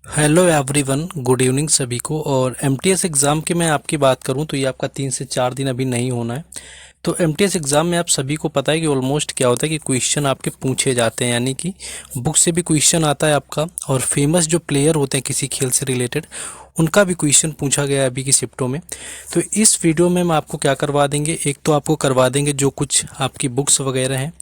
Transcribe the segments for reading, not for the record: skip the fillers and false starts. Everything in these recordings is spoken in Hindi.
हेलो एवरीवन, गुड इवनिंग सभी को। और एमटीएस एग्ज़ाम की मैं आपकी बात करूं तो ये आपका 3 से 4 दिन अभी नहीं होना है। तो एमटीएस एग्ज़ाम में आप सभी को पता है कि ऑलमोस्ट क्या होता है कि क्वेश्चन आपके पूछे जाते हैं, यानी कि बुक से भी क्वेश्चन आता है आपका, और फेमस जो प्लेयर होते हैं किसी खेल से रिलेटेड उनका भी क्वेश्चन पूछा गया है अभी की शिफ्टों में। तो इस वीडियो में हम आपको क्या करवा देंगे, एक तो आपको करवा देंगे जो कुछ आपकी बुक्स वगैरह हैं,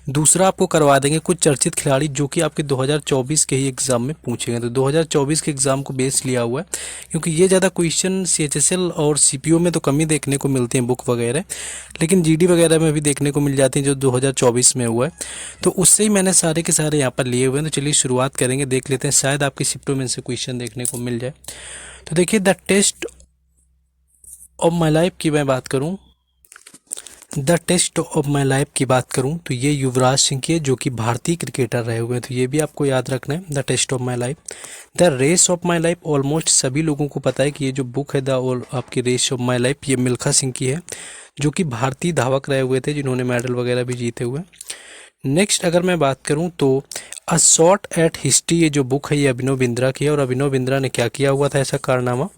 दूसरा आपको करवा देंगे कुछ चर्चित खिलाड़ी जो कि आपके 2024 के ही एग्ज़ाम में पूछे गए। तो 2024 के एग्ज़ाम को बेस लिया हुआ है, क्योंकि ये ज़्यादा क्वेश्चन सीएचएसएल और सीपीओ में तो कम ही देखने को मिलते हैं बुक वगैरह, लेकिन जीडी वगैरह में भी देखने को मिल जाती हैं जो 2024 में हुआ है। तो उससे ही मैंने सारे के सारे यहाँ पर लिए हुए हैं। तो चलिए शुरुआत करेंगे, देख लेते हैं शायद आपकी शिफ्टों में से क्वेश्चन देखने को मिल जाए। तो देखिए, the test of my life की मैं बात करूँ, the test of my life की बात करूं तो ये युवराज सिंह की है जो कि भारतीय क्रिकेटर रहे हुए हैं। तो ये भी आपको याद रखना है, the test of my life. The race of my life almost सभी लोगों को पता है कि ये जो बुक है द आपकी रेस ऑफ माई लाइफ, ये मिल्खा सिंह की है जो कि भारतीय धावक रहे हुए थे जिन्होंने मेडल वगैरह भी जीते हुए। नेक्स्ट अगर मैं बात करूं तो अ शॉट एट हिस्ट्री, ये जो बुक है ये अभिनव बिंद्रा की है। और अभिनव बिंद्रा ने क्या किया हुआ था ऐसा कारनामा,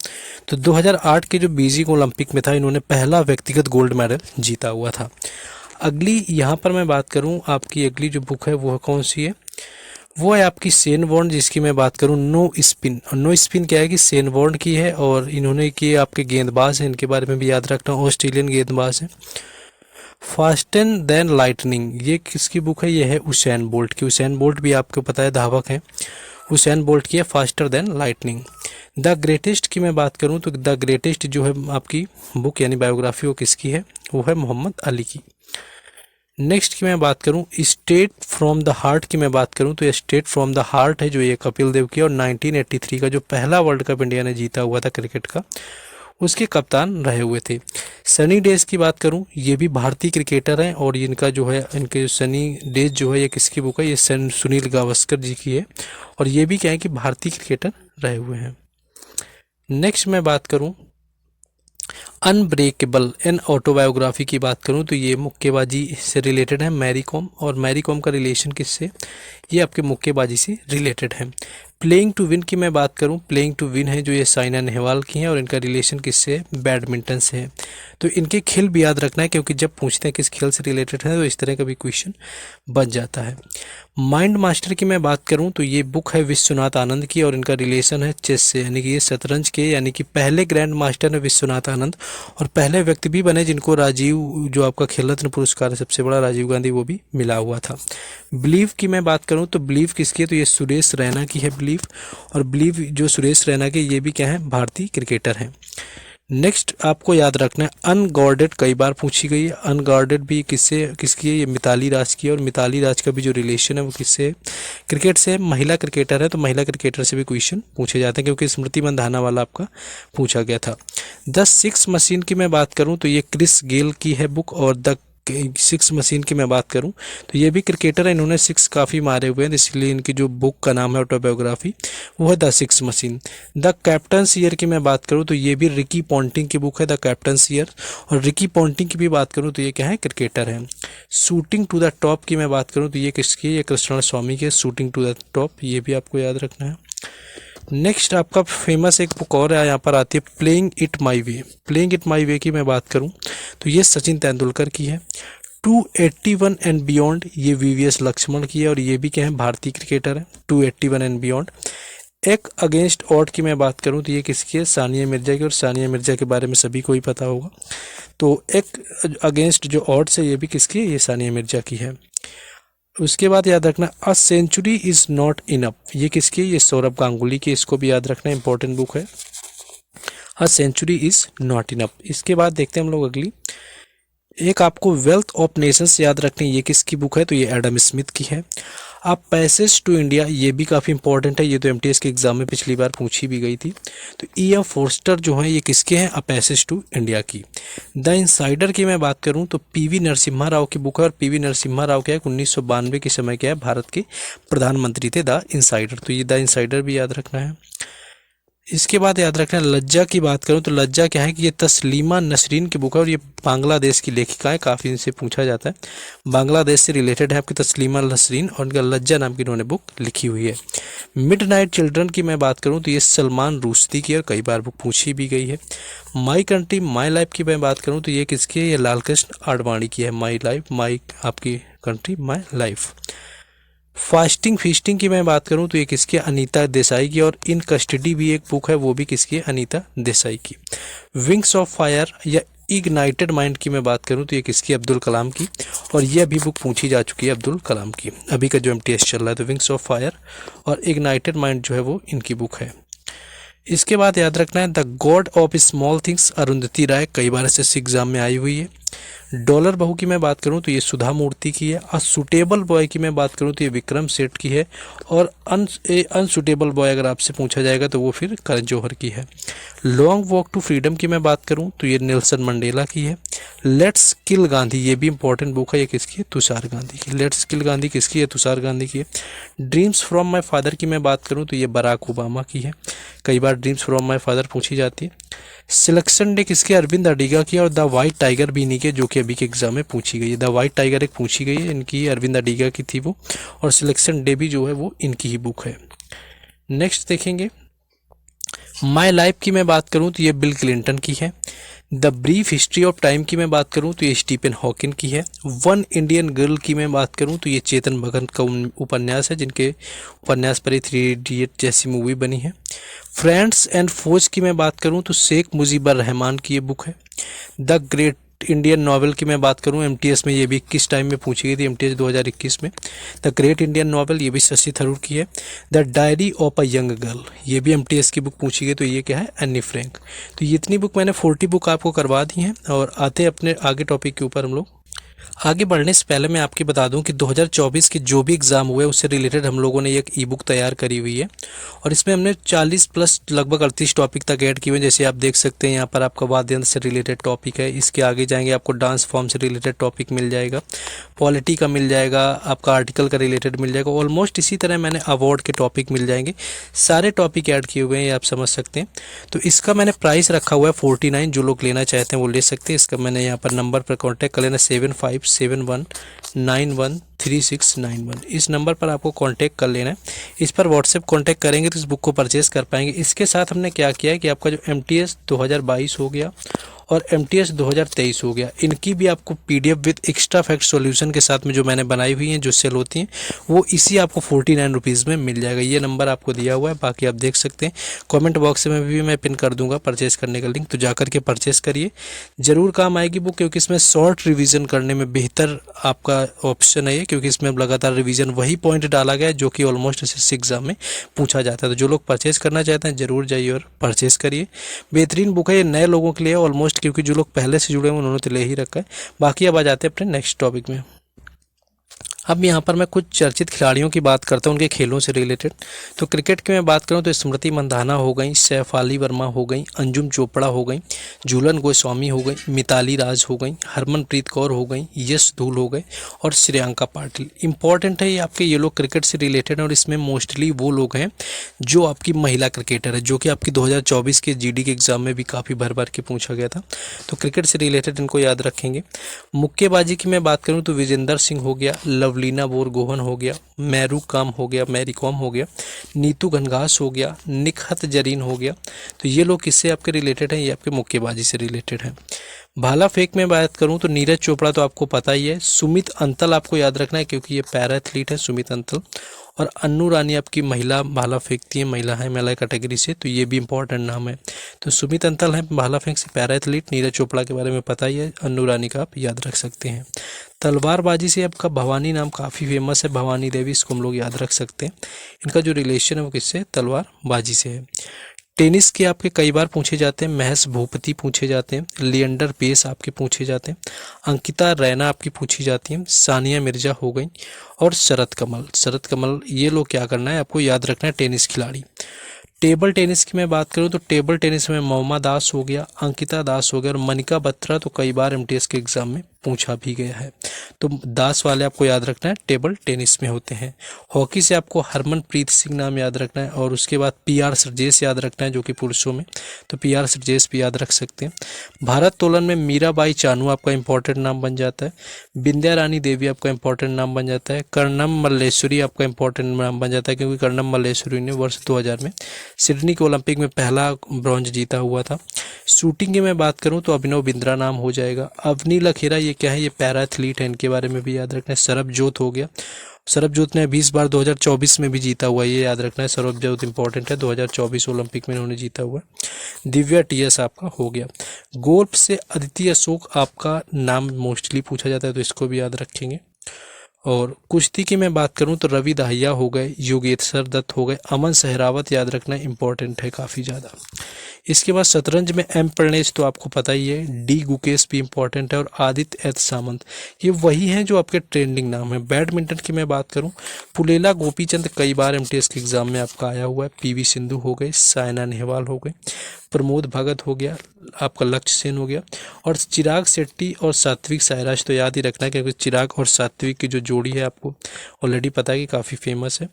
तो 2008 के जो बीजिंग ओलंपिक में था इन्होंने पहला व्यक्तिगत गोल्ड मेडल जीता हुआ था। अगली यहाँ पर मैं बात करूँ, आपकी अगली जो बुक है वो कौन सी है, वो है आपकी सेन वॉर्न, जिसकी मैं बात करूँ नो स्पिन। और नो स्पिन क्या है कि सेन वॉर्न की है, और इन्होंने की आपके गेंदबाज हैं, इनके बारे में भी याद रखना, ऑस्ट्रेलियन गेंदबाज हैं। फास्टर देन लाइटनिंग, ये किसकी बुक है, ये है उसेन बोल्ट की। उसेन बोल्ट भी आपको पता है धावक हैं, उसेन बोल्ट की है faster than lightning. The greatest की मैं बात करूं तो द ग्रेटेस्ट जो है आपकी बुक यानी बायोग्राफी वो किसकी है, वो है मोहम्मद अली की। नेक्स्ट की मैं बात करूं, स्टेट फ्रॉम द हार्ट की मैं बात करूं तो ये स्टेट फ्रॉम द हार्ट है जो ये कपिल देव की, और 1983 का जो पहला वर्ल्ड कप इंडिया ने जीता हुआ था क्रिकेट का, उसके कप्तान रहे हुए थे। सनी डेज की बात करूं, ये भी भारतीय क्रिकेटर हैं, और इनका जो है इनके सनी डेज जो है ये किसकी बुक है, ये सुनील गावस्कर जी की है, और ये भी क्या है कि भारतीय क्रिकेटर रहे हुए हैं। नेक्स्ट मैं बात करूं अनब्रेकेबल इन ऑटोबायोग्राफी की बात करूं तो ये मुक्केबाजी से रिलेटेड है, मैरी कॉम। और मैरी कॉम का रिलेशन किससे, ये आपके मुक्केबाजी से रिलेटेड है। प्लेइंग टू विन की मैं बात करूं, प्लेइंग टू विन है जो ये साइना नेहवाल की हैं, और इनका रिलेशन किससे है, बैडमिंटन से है। तो इनके खेल भी याद रखना है, क्योंकि जब पूछते हैं किस खेल से रिलेटेड है तो इस तरह का भी क्वेश्चन बच जाता है। माइंड मास्टर की मैं बात करूं तो ये बुक है विश्वनाथ आनंद की, और इनका रिलेशन है चेस से, यानी कि ये शतरंज के यानी कि पहले ग्रैंड मास्टर है विश्वनाथ आनंद, और पहले व्यक्ति भी बने जिनको राजीव जो आपका खेल रत्न पुरस्कार है सबसे बड़ा राजीव गांधी वो भी मिला हुआ था। बिलीव की मैं बात करूं तो बिलीव किसकी है, तो ये सुरेश रैना की है बिलीव, और बिलीव जो सुरेश रैना के ये भी क्या है, भारतीय क्रिकेटर हैं। नेक्स्ट आपको याद रखना है अनगार्डेड, कई बार पूछी गई है। अनगार्डेड भी किससे किसकी है, ये मिताली राज की है, और मिताली राज का भी जो रिलेशन है वो किससे है, क्रिकेट से है, महिला क्रिकेटर है। तो महिला क्रिकेटर से भी क्वेश्चन पूछे जाते हैं, क्योंकि स्मृति मंधाना वाला आपका पूछा गया था। द सिक्स मशीन की मैं बात करूं तो ये क्रिस गेल की है बुक, और द सिक्स मशीन की मैं बात करूं तो ये भी क्रिकेटर है, इन्होंने सिक्स काफ़ी मारे हुए हैं, इसलिए इनकी जो बुक का नाम है ऑटोबायोग्राफी वो है the six machine. The captains year की मैं बात करूं तो ये भी रिकी पॉन्टिंग की बुक है, द कैप्टन्स ईयर। और रिकी पॉन्टिंग की भी बात करूं तो ये क्या है, क्रिकेटर है। शूटिंग टू द टॉप की मैं बात करूं तो ये किसकी है, ये कृष्ण स्वामी की है, शूटिंग टू द टॉप, ये भी आपको याद रखना है। नेक्स्ट आपका फेमस एक बुक और है, यहाँ पर आती है Playing It My Way. Playing It My Way की मैं बात करूँ तो ये सचिन तेंदुलकर की है। 281 एंड बियॉन्ड ये वीवीएस लक्ष्मण की है, और ये भी क्या है, भारतीय क्रिकेटर है। 281 एंड बियॉन्ड। एक अगेंस्ट ऑड की मैं बात करूं तो ये किसकी है, सानिया मिर्जा की, और सानिया मिर्जा के बारे में सभी को ही पता होगा। तो एक अगेंस्ट जो ऑड्स है ये भी किसकी है, ये सानिया मिर्जा की है। उसके बाद याद रखना a century is not enough, ये किसकी है, ये सौरभ गांगुली की, इसको भी याद रखना, इंपॉर्टेंट बुक है a century is not enough. इसके बाद देखते हैं हम लोग अगली, एक आपको वेल्थ ऑफ नेशंस याद रखनी, ये किसकी बुक है, तो ये एडम स्मिथ की है। आप पैसेज टू इंडिया, ये भी काफ़ी इंपॉर्टेंट है, ये तो एमटीएस के एग्जाम में पिछली बार पूछी भी गई थी। तो ई.एम. फोर्स्टर जो है ये किसके हैं, अ पैसेज टू इंडिया की। द इनसाइडर की मैं बात करूं तो पीवी नरसिम्हा राव की बुक है, और पीवी नरसिम्हा राव क्या है, 1992 के समय क्या है, भारत के प्रधानमंत्री थे द इनसाइडर, तो ये द इनसाइडर भी याद रखना है। इसके बाद याद रखना लज्जा की बात करूं तो लज्जा क्या है कि ये तस्लीमा नसरीन की बुक है और ये बांग्लादेश की लेखिका है, काफ़ी इनसे पूछा जाता है। बांग्लादेश से रिलेटेड है आपकी तस्लीमा नसरीन और इनका लज्जा नाम की इन्होंने बुक लिखी हुई है। मिडनाइट चिल्ड्रन की मैं बात करूं तो ये सलमान रुश्दी की और कई बार बुक पूछी भी गई है। माई कंट्री माई लाइफ की मैं बात करूं तो ये किसकी है, ये लाल कृष्ण आडवाणी की है। माई लाइफ माई आपकी country my life. Fasting feasting की मैं बात करूं तो ये किसकी, अनीता देसाई की, और इन कस्टडी भी एक बुक है, वो भी किसकी है, अनीता देसाई की। विंग्स ऑफ फायर या इग्नाइटेड माइंड की मैं बात करूं तो ये किसकी, अब्दुल कलाम की, और यह भी बुक पूछी जा चुकी है अब्दुल कलाम की। अभी का जो एमटीएस चल रहा है तो विंग्स ऑफ फायर और इग्नाइटेड माइंड जो है वो इनकी बुक है। इसके बाद याद रखना है The God of Small Things, Arundhati Roy, कई बार ऐसे एग्जाम में आई हुई है। डॉलर बहू की मैं बात करूं तो ये सुधा मूर्ति की है। अनसुटेबल बॉय की मैं बात करूं तो ये विक्रम सेठ की है, और अनसुटेबल बॉय अगर आपसे पूछा जाएगा तो वो फिर करण जौहर की है। लॉन्ग वॉक टू फ्रीडम की मैं बात करूं तो ये नेल्सन मंडेला की है। लेट्स किल गांधी, ये भी इंपॉर्टेंट बुक है, ये किसकी है, तुषार गांधी की। लेट्स किल गांधी किसकी है, तुषार गांधी की है। ड्रीम्स फ्रॉम माई फादर की मैं बात करूं तो ये बराक ओबामा की है, कई बार ड्रीम्स फ्रॉम माई फादर पूछी जाती है। सिलेक्शन डे किसके, अरविंद अडिगा की, और द वाइट टाइगर भी इन्हीं के, जो कि अभी के एग्जाम में पूछी गई है। द वाइट टाइगर एक पूछी गई है इनकी, अरविंद अडिगा की थी वो, और सिलेक्शन डे भी जो है वो इनकी ही बुक है। नेक्स्ट देखेंगे माई लाइफ की मैं बात करूं तो ये बिल क्लिंटन की है। The brief history of time की मैं बात करूं तो ये स्टीफन हॉकिन की है। वन इंडियन गर्ल की मैं बात करूं तो ये चेतन भगत का उपन्यास है, जिनके उपन्यास पर ही 3 इडियट जैसी मूवी बनी है। फ्रेंड्स एंड फोज की मैं बात करूं तो शेख मुजीबर रहमान की ये बुक है। द ग्रेट इंडियन नॉवल की मैं बात करूं एमटीएस में, ये भी 21 टाइम में पूछी गई थी, एमटीएस 2021 में। द ग्रेट इंडियन नॉवल, ये भी शशि थरूर की है। The diary of a young girl, ये भी एमटीएस की बुक पूछी गई, तो ये क्या है, एनी फ्रैंक। तो ये इतनी बुक मैंने 40 बुक आपको करवा दी हैं, और आते अपने आगे टॉपिक के ऊपर हम लोग। आगे बढ़ने से पहले मैं आपकी बता दूं कि 2024 के जो भी एग्ज़ाम हुए उससे रिलेटेड हम लोगों ने एक ई बुक तैयार करी हुई है, और इसमें हमने 40 प्लस लगभग 38 टॉपिक तक ऐड किए हुए हैं। जैसे आप देख सकते हैं यहाँ पर आपका वाद्य यंत्र से रिलेटेड टॉपिक है, इसके आगे जाएंगे आपको डांस फॉर्म से रिलेटेड टॉपिक मिल जाएगा, पॉलिटी का मिल जाएगा, आपका आर्टिकल का रिलेटेड मिल जाएगा, ऑलमोस्ट इसी तरह मैंने अवार्ड के टॉपिक मिल जाएंगे। सारे टॉपिक ऐड किए हुए हैं, ये आप समझ सकते हैं। तो इसका मैंने प्राइस रखा हुआ है 49, जो लोग लेना चाहते हैं वो ले सकते हैं। इसका मैंने यहाँ पर नंबर पर कॉन्टैक्ट कर लेना, 7571913691, इस नंबर पर आपको कांटेक्ट कर लेना है। इस पर व्हाट्सएप कांटेक्ट करेंगे तो इस बुक को परचेज़ कर पाएंगे। इसके साथ हमने क्या किया है कि आपका जो एमटीएस 2022 हो गया और एमटीएस 2023 हो गया, इनकी भी आपको PDF with extra fact solution के साथ में जो मैंने बनाई हुई हैं, जो सेल होती हैं, वो इसी आपको 49 रुपीज़ में मिल जाएगा। ये नंबर आपको दिया हुआ है, बाकी आप देख सकते हैं। कमेंट बॉक्स में भी मैं पिन कर दूंगा परचेस करने का लिंक, तो जाकर के परचेस करिए, ज़रूर काम आएगी बुक, क्योंकि इसमें शॉर्ट रिवीजन करने में बेहतर आपका ऑप्शन है ये, क्योंकि इसमें लगातार रिवीजन वही पॉइंट डाला गया है जो कि ऑलमोस्ट इस एग्जाम में पूछा जाता है। तो जो लोग परचेस करना चाहते हैं ज़रूर जाइए और परचेस करिए। बेहतरीन बुक है ये, नए लोगों के लिए ऑलमोस्ट, क्योंकि जो लोग पहले से जुड़े हैं उन्होंने तो ले ही रखा है। बाकी अब आ जाते हैं अपने नेक्स्ट टॉपिक में। अब यहाँ पर मैं कुछ चर्चित खिलाड़ियों की बात करता हूँ उनके खेलों से रिलेटेड। तो क्रिकेट की मैं बात करूँ तो स्मृति मंधाना हो गई, सैफ अली वर्मा हो गई, अंजुम चोपड़ा हो गई, झूलन गोस्वामी हो गई, मिताली राज हो गई, हरमनप्रीत कौर हो गई, यश धूल हो गए, और श्रेयांका पाटिल। इंपॉर्टेंट है ये आपके, ये लोग क्रिकेट से रिलेटेड हैं, और इसमें मोस्टली वो लोग हैं जो आपकी महिला क्रिकेटर है, जो कि आपकी 2024 के जीडी के एग्जाम में भी काफ़ी भर भर के पूछा गया था। तो क्रिकेट से रिलेटेड इनको याद रखेंगे। मुक्केबाजी की मैं बात करूँ तो विजेंदर सिंह हो गया, लवलीना बोरगोहन हो गया, मैरू काम हो गया, मैरी कॉम हो गया, नीतू घनघास हो गया, निकहत जरीन हो गया। तो ये लोग किससे आपके रिलेटेड हैं, ये आपके मुक्केबाजी से रिलेटेड हैं। भाला फेंक में बात करूं तो नीरज चोपड़ा तो आपको पता ही है, सुमित अंतल आपको याद रखना है क्योंकि ये पैरा एथलीट है सुमित अंतल, और अन्नू रानी आपकी महिला भाला फेंकती है, महिला है महिला कैटेगरी से, तो ये भी इंपॉर्टेंट नाम है। तो सुमित अंतल है भाला फेंक से पैरा एथलीट, नीरज चोपड़ा के बारे में पता ही है, अन्नू रानी का आप याद रख सकते हैं। तलवारबाजी से आपका भवानी नाम काफ़ी फेमस है, भवानी देवी, इसको हम लोग याद रख सकते हैं। इनका जो रिलेशन है वो किससे, तलवारबाजी से है। टेनिस के आपके कई बार पूछे जाते हैं, महेश भूपति पूछे जाते हैं, लिएंडर पेस आपके पूछे जाते हैं, अंकिता रैना आपकी पूछी जाती हैं, सानिया मिर्जा हो गई, और शरत कमल, ये लोग क्या करना है आपको याद रखना है, टेनिस खिलाड़ी। टेबल टेनिस की मैं बात करूं तो टेबल टेनिस में मोमा दास हो गया, अंकिता दास हो गया, और मनिका बत्रा तो कई बार एमटीएस के एग्जाम में पूछा भी गया है। तो दास वाले आपको याद रखना है, टेबल टेनिस में होते हैं। हॉकी से आपको हरमनप्रीत सिंह नाम याद रखना है और उसके बाद पीआर सरजेस याद रखना है जो कि पुरुषों में, तो पीआर सरजेस भी याद रख सकते हैं। भारोत्तोलन में मीराबाई चानू आपका इंपॉर्टेंट नाम बन जाता है। विंध्या रानी देवी आपका इंपॉर्टेंट नाम बन जाता है। कर्णम मल्लेश्वरी आपका इंपॉर्टेंट नाम बन जाता है क्योंकि कर्णम मल्लेश्वरी ने वर्ष 2000 में सिडनी के ओलंपिक में पहला ब्रॉन्ज जीता हुआ था। शूटिंग की मैं बात करूं तो अभिनव बिंद्रा नाम हो जाएगा। अवनी लखेरा ये क्या है, ये पैरा एथलीट है, इनके बारे में भी याद रखना है। सरबजोत हो गया, सरबजोत ने 20 बार 2024 में भी जीता हुआ है, ये याद रखना है। सरबजोत इंपॉर्टेंट है, 2024 ओलंपिक में उन्होंने जीता हुआ है। दिव्या टीएस आपका हो गया। गोल्फ से अदिति अशोक आपका नाम मोस्टली पूछा जाता है तो इसको भी याद रखेंगे। और कुश्ती की मैं बात करूं तो रवि दाहिया हो गए, योगेश्वर दत्त हो गए, अमन सहरावत याद रखना इंपॉर्टेंट है काफ़ी ज़्यादा। इसके बाद शतरंज में एम प्रणेश तो आपको पता ही है, डी गुकेश भी इंपॉर्टेंट है और आदित्य एच सामंत, ये वही हैं जो आपके ट्रेंडिंग नाम है। बैडमिंटन की मैं बात करूं, पुलेला गोपीचंद कई बार एमटीएस के एग्जाम में आपका आया हुआ है। पीवी सिंधु हो गए, साइना नेहवाल हो गए, प्रमोद भगत हो गया, आपका लक्ष्य सेन हो गया, और चिराग शेट्टी और सात्विक साईराज तो याद ही रखना है क्योंकि चिराग और सात्विक की जो जोड़ी है आपको ऑलरेडी पता है कि काफ़ी फेमस है।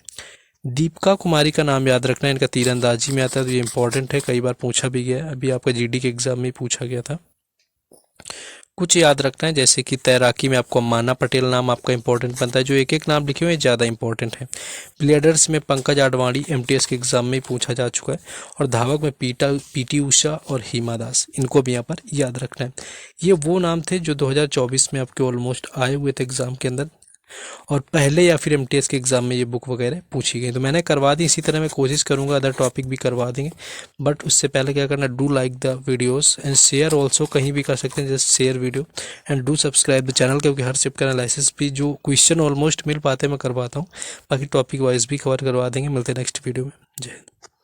दीपिका कुमारी का नाम याद रखना है, इनका तीरंदाजी में आता है तो ये इंपॉर्टेंट है, कई बार पूछा भी गया है, अभी आपका जीडी के एग्जाम में पूछा गया था। कुछ याद रखना है जैसे कि तैराकी में आपको माना पटेल नाम आपका इंपॉर्टेंट बनता है, जो एक एक नाम लिखे हुए हैं ज़्यादा इंपॉर्टेंट है। प्लेडर्स में पंकज आडवाणी एमटीएस के एग्जाम में पूछा जा चुका है, और धावक में पीटी उषा और हिमा दास, इनको भी यहाँ पर याद रखना है। ये वो नाम थे जो 2024 में आपके ऑलमोस्ट आए हुए थे एग्जाम के अंदर, और पहले या फिर एमटीएस के एग्ज़ाम में ये बुक वगैरह पूछी गई तो मैंने करवा दी। इसी तरह मैं कोशिश करूँगा अदर टॉपिक भी करवा देंगे, बट उससे पहले क्या करना, do like the videos and share also, कहीं भी कर सकते हैं, just share video and do subscribe the channel, क्योंकि हर शिफ्ट का एनालिसिस भी जो क्वेश्चन ऑलमोस्ट मिल पाते हैं मैं करवाता हूँ, बाकी टॉपिक वाइज भी कवर करवा देंगे। मिलते हैं नेक्स्ट वीडियो में। जय हिंद।